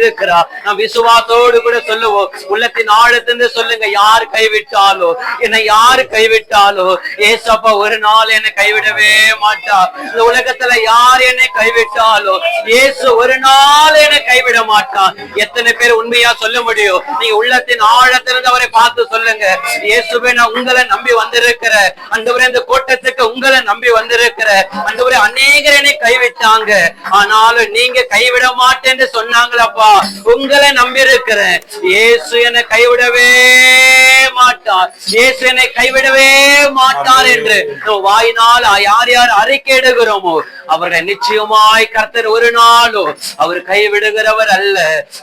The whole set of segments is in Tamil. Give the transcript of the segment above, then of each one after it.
இருக்கிறார். நாம் விசுவாசத்தோடு கூட சொல்லுவோம், உள்ளத்தின் ஆழத்திலிருந்து சொல்லுங்க, யார் கைவிட்டாலோ, என்னை யாரு கைவிட்டாலோ ஏசப்பா ஒரு நாள் என்னை கைவிடவே மாட்டார். இந்த உலகத்துல யார் என்னை கைவிட்டாலோ இயேசு ஒரு நாள் என்னை கைவிட மாட்டார். எத்தனை பேர் உண்மையா சொல்ல முடியும்? நீங்க உள்ளத்தின் ஆழத்திலிருந்து அவரை பார்த்து சொல்லுங்க, இயேசுவே நான் உங்களை நம்பி வந்திருக்கிற ஆண்டவரே, இந்த கூட்டத்துக்கு உங்களை நம்பி வந்திருக்கிற ஆண்டவரே, அநேகர் என்னை கைவிட்டாங்க, ஆனாலும் நீங்க கைவிட மாட்டேன்னு சொன்னாங்களப்பா, உங்களை நம்பி இருக்கிறேன். இயேசு என்னை கைவிடவே மாட்டார், இயேசு என்னை கைவிடவே மாட்டார் என்று வாயினால் யார் யார் அறிக்கையிடுகிறோமோ அவர்களை நிச்சயமாய் கர்த்தர் ஒரு நாளும் அவர் கைவிடுகிறவர் அல்ல.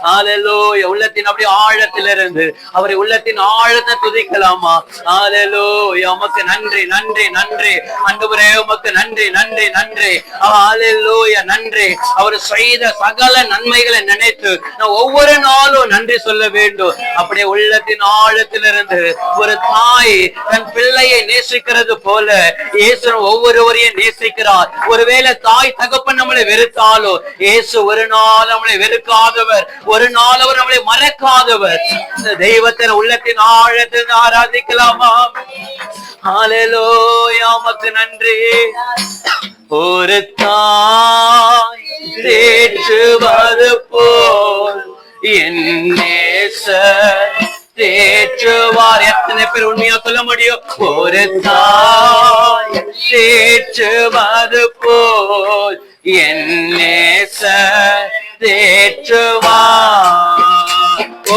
ஹல்லேலூயா. உள்ளத்தின் அப்படி ஆழத்திலிருந்து அவரை உள்ளத்தின் ஆழத்தை துதிக்கலாமா? ஹல்லேலூயா. உமக்கு நன்றி நன்றி நன்றி ஆண்டவரே, உமக்கு நன்றி நன்றி நன்றி. ஹல்லேலூயா. நன்றி. அவர் செய்த சகல நன்மைகளை நினைத்து நான் ஒவ்வொரு நாளும் நன்றி சொல்ல வேண்டும். அப்படியே உள்ளத்தின் ஆழத்திலிருந்து ஒரு தாய் தன் பிள்ளையை நேசிக்கிறது போல இயேசு ஒவ்வொருவரையும் நேசிக்கிறார். ஒருவேளை தாய் தகப்பன் நம்மளை வெறுத்தாலோ இயேசு ஒரு நாள் நம்மளை வெறுக்காதவர், ஒரு நாள் அவர் நம்மளை மறக்காதவர். தெய்வத்தின் உள்ளத்தின் ஆழத்தில் ஆராதிக்கலாமா? ஹல்லேலூயா. உமக்கு நன்றி. ஒரு தாய் தேற்றுவது போல் என் நேசர் தேற்றுவார். எத்தனை பேர் உண்மையா சொல்ல முடியும்? ஒரு தாய் தேற்றுவது போல் என் நேசர் தேற்றுவார்.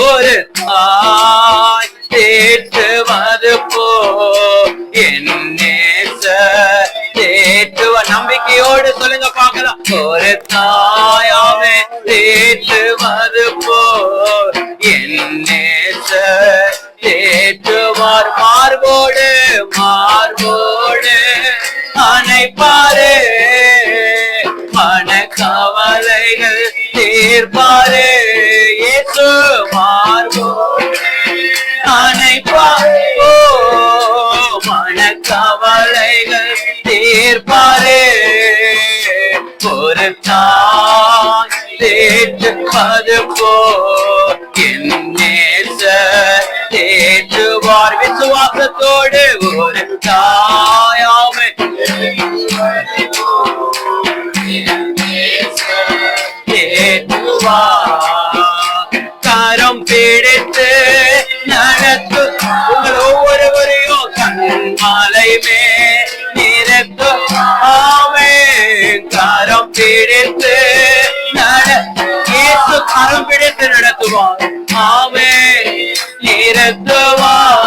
ஒரு தாய் தேற்றுவது போல் என் நேசர் தேற்றுவார். நம்பிக்கையோடு சொல்லுங்க பார்க்கலாம். ஒரு தாயாவே தேற்றுவது போல் என் நேசர் தேற்றுவார். மார்போடு மார்போடு அணைப்பாரே, மன கவலைகள் தீர்ப்பாரே. இயேசு மார்போடு அணைப்பாரே, மன கவலைகள் தீர்ப்பாரே. ஒரு தாய் தேற்றுவது போல் என் நேசர் தேற்றுவார். விசுவாசத்தோடு ஒரு தாயாமை தேற்றுவார். கரம் பிடித்து நடத்து உங்கள் ஒவ்வொருவரையும் கண்மாலை மேல் நிறுத்து. ஆமென். கரம் பிடித்து இயேசு கரம் பிடித்து நடத்துவார். ஆமென். நிறுத்துவார்.